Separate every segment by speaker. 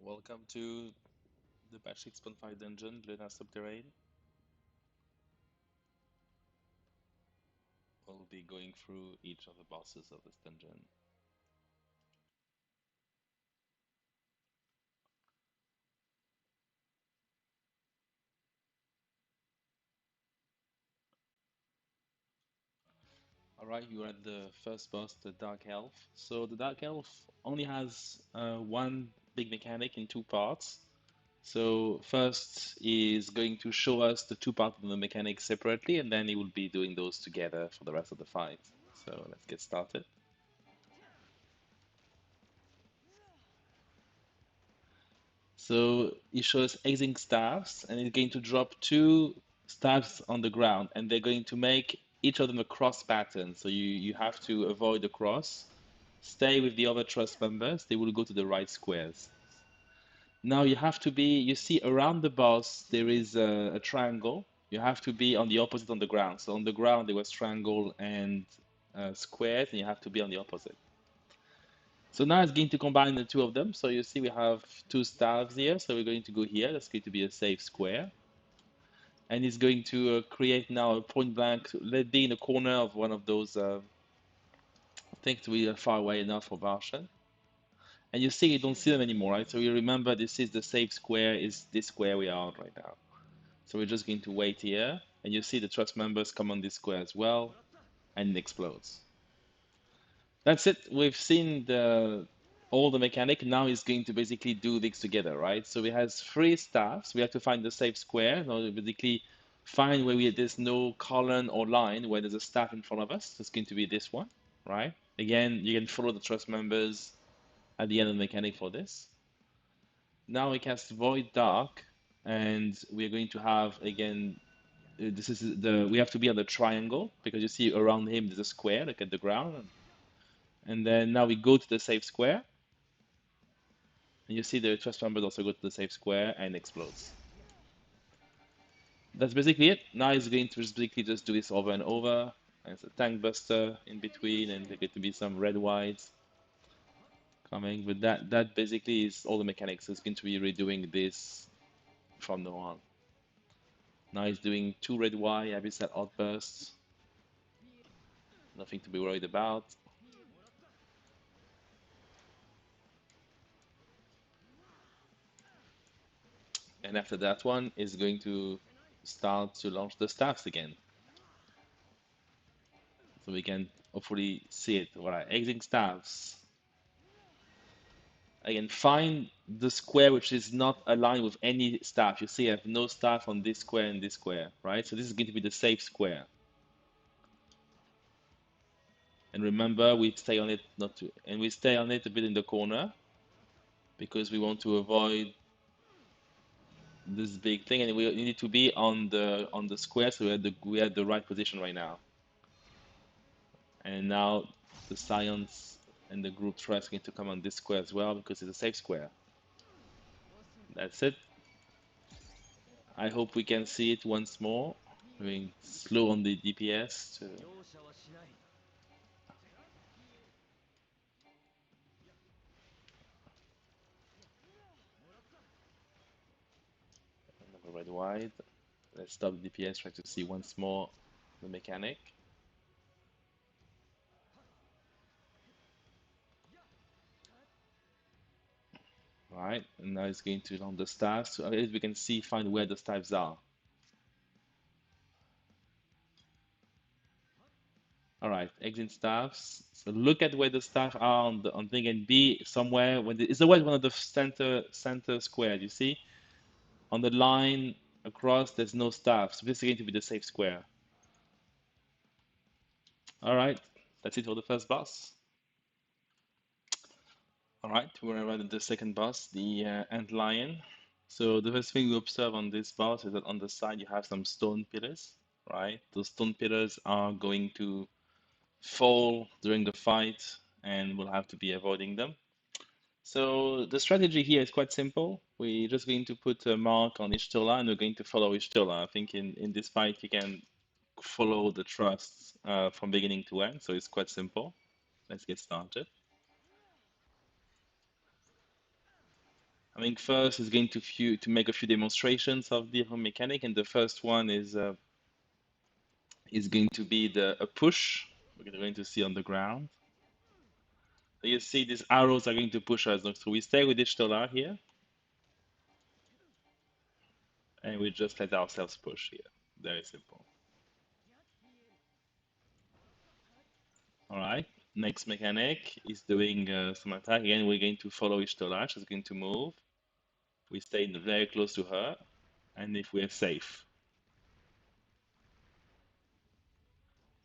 Speaker 1: Welcome to the patch 6.5 dungeon, Lunar Subterrane. We'll be going through each of the bosses of this dungeon. Alright, you're at the first boss, the Dark Elf. So the Dark Elf only has one big mechanic in two parts. So first is going to show us the two parts of the mechanic separately, and then he will be doing those together for the rest of the fight. So let's get started. So he shows exing staffs, and he's going to drop two staffs on the ground, and they're going to make each of them a cross pattern. So you have to avoid the cross, stay with the other trust members, they will go to the right squares. Now you have to be, you see around the boss there is a triangle. You have to be on the opposite on the ground. So on the ground there was triangle and squares, and you have to be on the opposite. So now it's going to combine the two of them. So you see we have two staffs here. So we're going to go here. That's going to be a safe square. And it's going to create now a point blank. Let be in the corner of one of those things we are far away enough for Varshan. And you see you don't see them anymore, right? So you remember this is the safe square, is this square we are on right now. So we're just going to wait here. And you see the trust members come on this square as well. And it explodes. That's it. We've seen all the mechanic. Now he's going to basically do things together, right? So we have three staffs. We have to find the safe square. Now we basically find where there's no column or line where there's a staff in front of us. It's going to be this one, right? Again, you can follow the trust members at the end of the mechanic for this. Now we cast Void Dark, and we're going to have again. This is we have to be on the triangle because you see around him there's a square, like at the ground. And then now we go to the safe square. And you see the trust members also go to the safe square and explodes. That's basically it. Now he's going to basically just do this over and over. And it's a tank buster in between, and there's going to be some red whites coming. But that basically is all the mechanics. It's going to be redoing this from now on. Now he's doing two red white, abyssal outbursts. Nothing to be worried about. And after that one is going to start to launch the staffs again. So we can hopefully see it. Alright, exiting staffs. Again, find the square which is not aligned with any staff. You see I have no staff on this square and this square, right? So this is going to be the safe square. And remember, we stay on it not to, and we stay on it a bit in the corner because we want to avoid this big thing, and we need to be on the square, so we are at the right position right now. And now the science and the group trust going to come on this square as well because it's a safe square. That's it. I hope we can see it once more. Going slow on the DPS to red wide. Let's stop the DPS, try to see once more the mechanic. Alright, and now it's going to on the staffs, so at least we can see, find where the staffs are. Alright, exit staffs. So look at where the staff are on thing and be somewhere when it's always one of the center squares, you see? On the line across there's no staff, so this is going to be the safe square. Alright, that's it for the first boss. Alright, we're around at the second boss, the Ant Lion. So the first thing we observe on this boss is that on the side you have some stone pillars, right? Those stone pillars are going to fall during the fight and we'll have to be avoiding them. So the strategy here is quite simple. We're just going to put a mark on each pillar and we're going to follow each pillar. I think in this fight you can follow the trusts from beginning to end, so it's quite simple. Let's get started. I think first is going to make a few demonstrations of the home mechanic, and the first one is going to be a push. We're going to see on the ground. So you see these arrows are going to push us. So we stay with Ishtola here, and we just let ourselves push here. Very simple. All right. Next mechanic is doing some attack. Again, we're going to follow Ishtola. She's going to move. We stay very close to her, and if we're safe.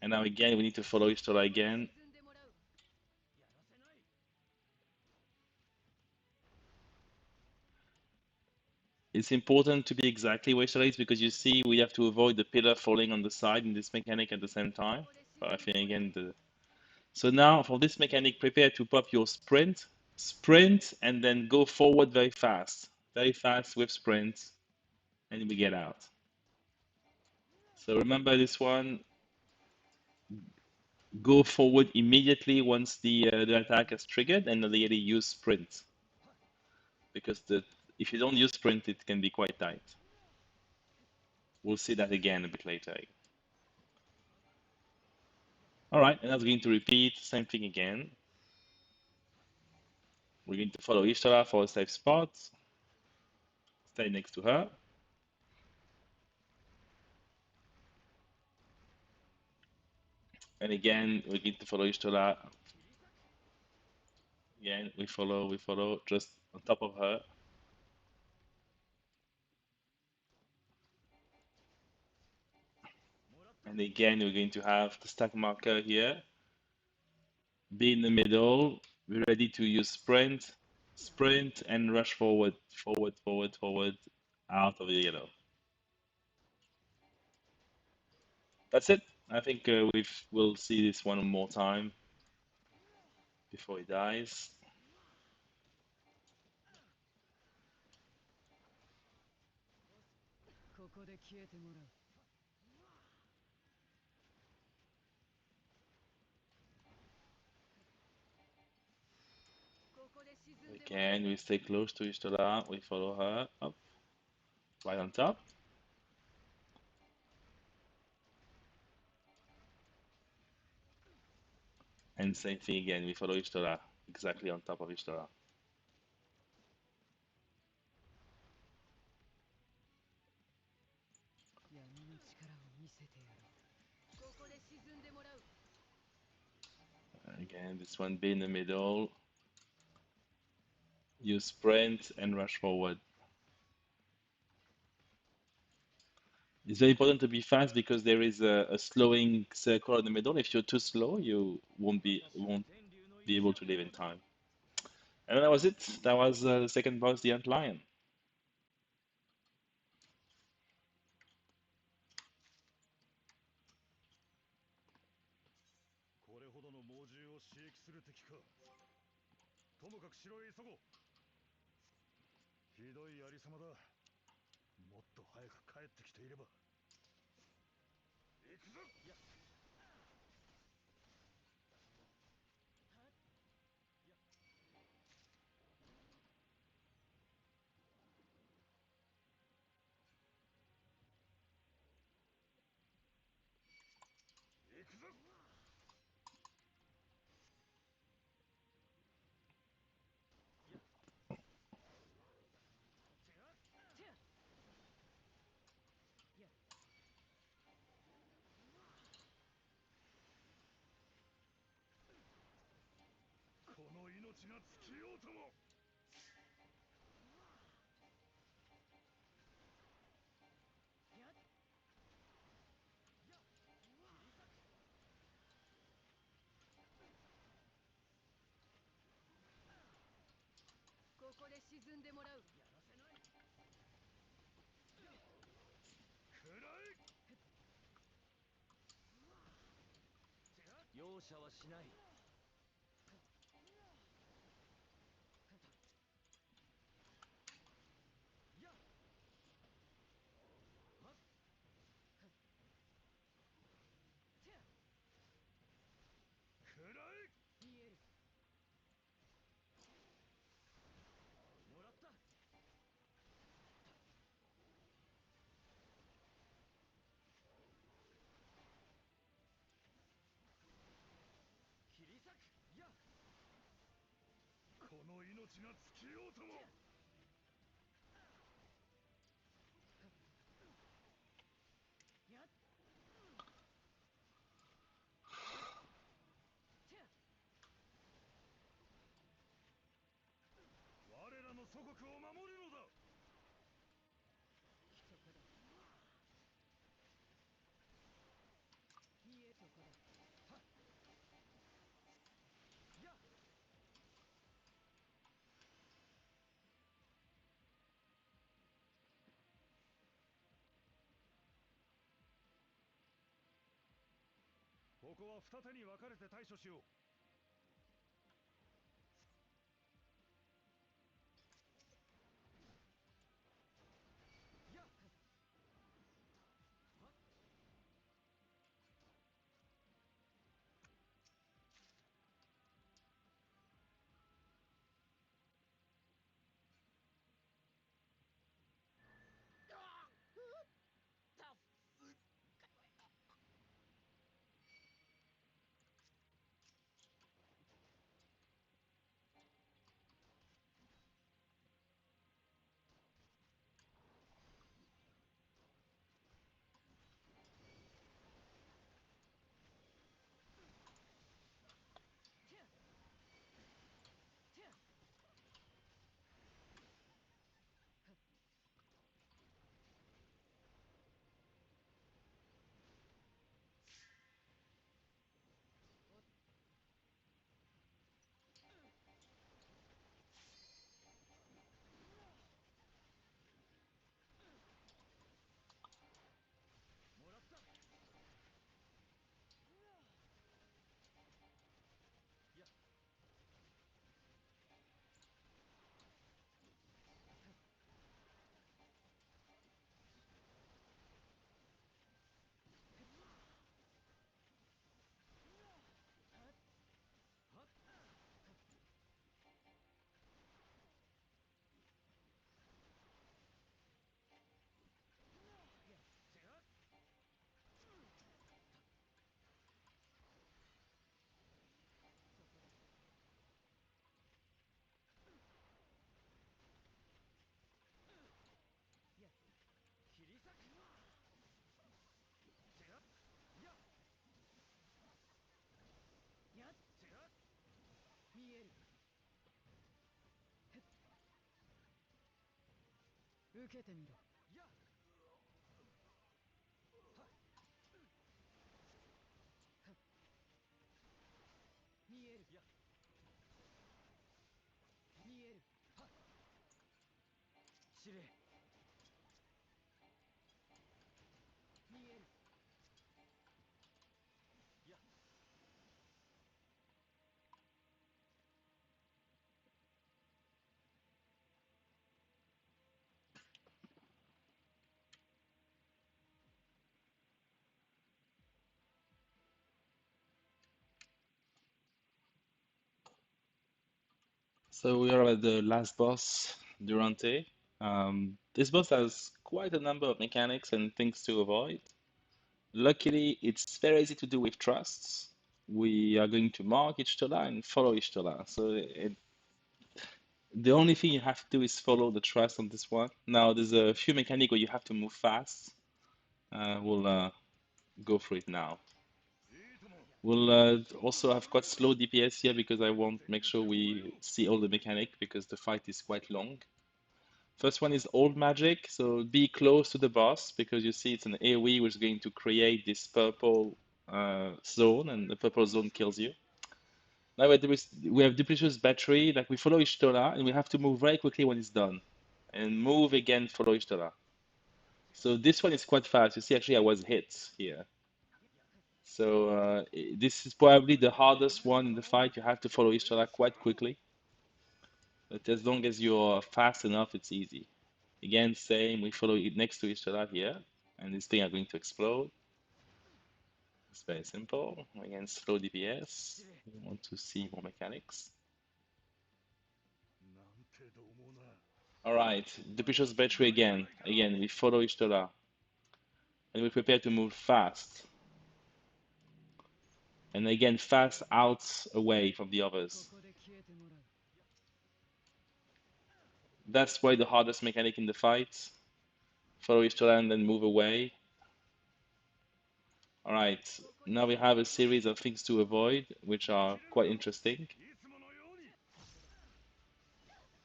Speaker 1: And now again, we need to follow Ishtola again. It's important to be exactly where Ishtola is because you see we have to avoid the pillar falling on the side in this mechanic at the same time. But I think again, so now for this mechanic, prepare to pop your sprint, and then go forward very fast with sprint, and we get out. So remember this one, go forward immediately once the attack is triggered, and immediately use sprint because if you don't use sprint, it can be quite tight. We'll see that again a bit later. All right, and that's going to repeat same thing again. We're going to follow Ishtar for a safe spot. Stay next to her. And again, we're going to follow Ishtar. Again, we follow just on top of her. And again, we're going to have the stack marker here. Be in the middle. Be ready to use sprint, and rush forward, out of the yellow. That's it. I think we'll see this one more time before he dies. Again, we stay close to Ishtola. We follow her up, right on top. And same thing again. We follow Ishtola exactly on top of Ishtola. Again, this one be in the middle. You sprint and rush forward. It's very important to be fast because there is a slowing circle in the middle. If you're too slow, you won't be able to live in time. And that was it. That was the second boss, the Ant Lion. So we are at the last boss, Durante. This boss has quite a number of mechanics and things to avoid. Luckily, it's very easy to do with trusts. We are going to mark each tola and follow each tola. The only thing you have to do is follow the trust on this one. Now, there's a few mechanics where you have to move fast. We'll go through it now. We'll also have quite slow DPS here because I want to make sure we see all the mechanic because the fight is quite long. First one is old magic, so be close to the boss because you see it's an AoE which is going to create this purple zone, and the purple zone kills you. Now we have Duplicious Battery, like we follow Ishtola, and we have to move very quickly when it's done. And move again, follow Ishtola. So this one is quite fast. You see, actually, I was hit here. So this is probably the hardest one in the fight. You have to follow Ishtola quite quickly. But as long as you're fast enough, it's easy. Again, same, we follow it next to each other here, and these things are going to explode. It's very simple. Again, slow DPS. We want to see more mechanics. All right, the precious battery again. Again, we follow each other, and we prepare to move fast. And again, fast out away from the others. That's probably the hardest mechanic in the fight. Follow Ishtola and then move away. All right, now we have a series of things to avoid, which are quite interesting.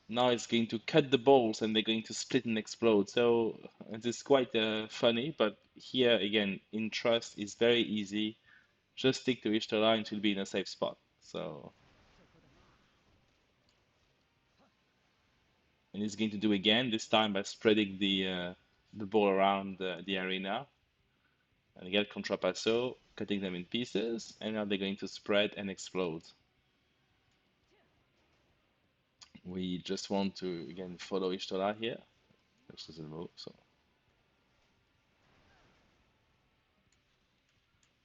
Speaker 1: Now it's going to cut the balls and they're going to split and explode. So it is quite funny, but here again, in Trust is very easy. Just stick to Ishtola and she'll be in a safe spot. So, and he's going to do again, this time by spreading the ball around the arena. And you get Contrapasso, cutting them in pieces, and now they're going to spread and explode. We just want to again follow Ishtola here. This doesn't move, so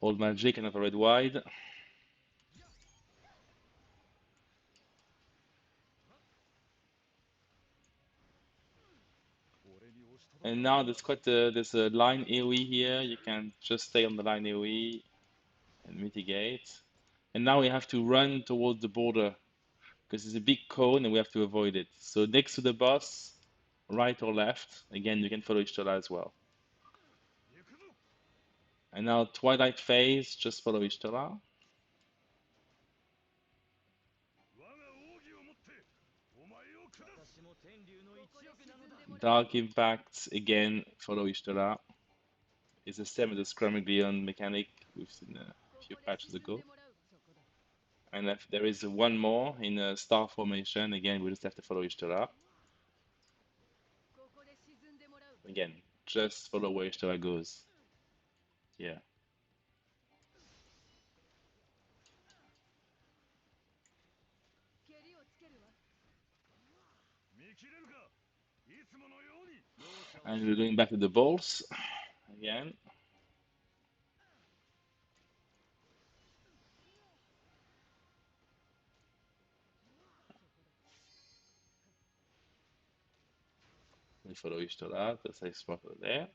Speaker 1: Old Magic, another red wide. And now there's a line AoE here. You can just stay on the line AoE and mitigate. And now we have to run towards the border because it's a big cone and we have to avoid it. So next to the boss, right or left, again you can follow Ishtola as well. And now Twilight Phase, just follow Ishtola. Dark Impact, again, follow Ishtola. It's the same as the Scramaglion mechanic we've seen a few patches ago. And if there is one more in a star formation, again, we just have to follow Ishtola. Again, just follow where Ishtola goes. Yeah. And we're going back to the balls again. We follow Ishtola, the safe spot over there.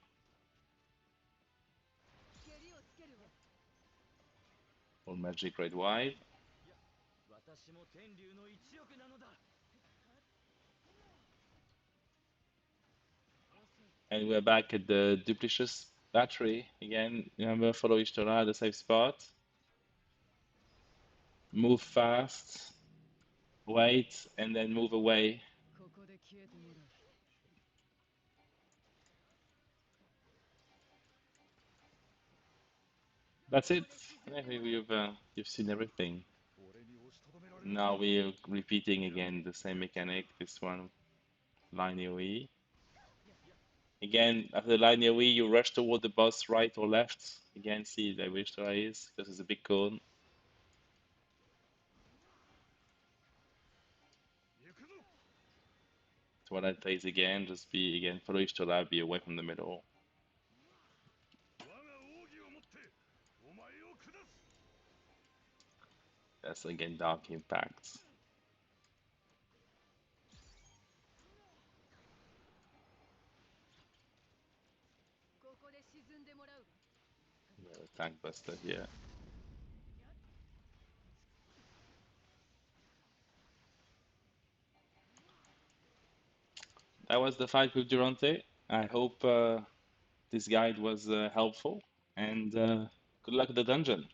Speaker 1: All magic red wide. And we're back at the duplicious battery again. Remember, follow Ishtola, the safe spot. Move fast, wait, and then move away. That's it. Yeah, you've seen everything. Now we're repeating again the same mechanic. This one, line AoE. Again, after the line AoE, you rush toward the boss, right or left. Again, see where Ishtola is because it's a big cone. Twilight Phase again, just be again follow Ishtola, be away from the middle. That's again Dark Impact. Tank Buster here. That was the fight with Durante. I hope this guide was helpful, and good luck with the dungeon.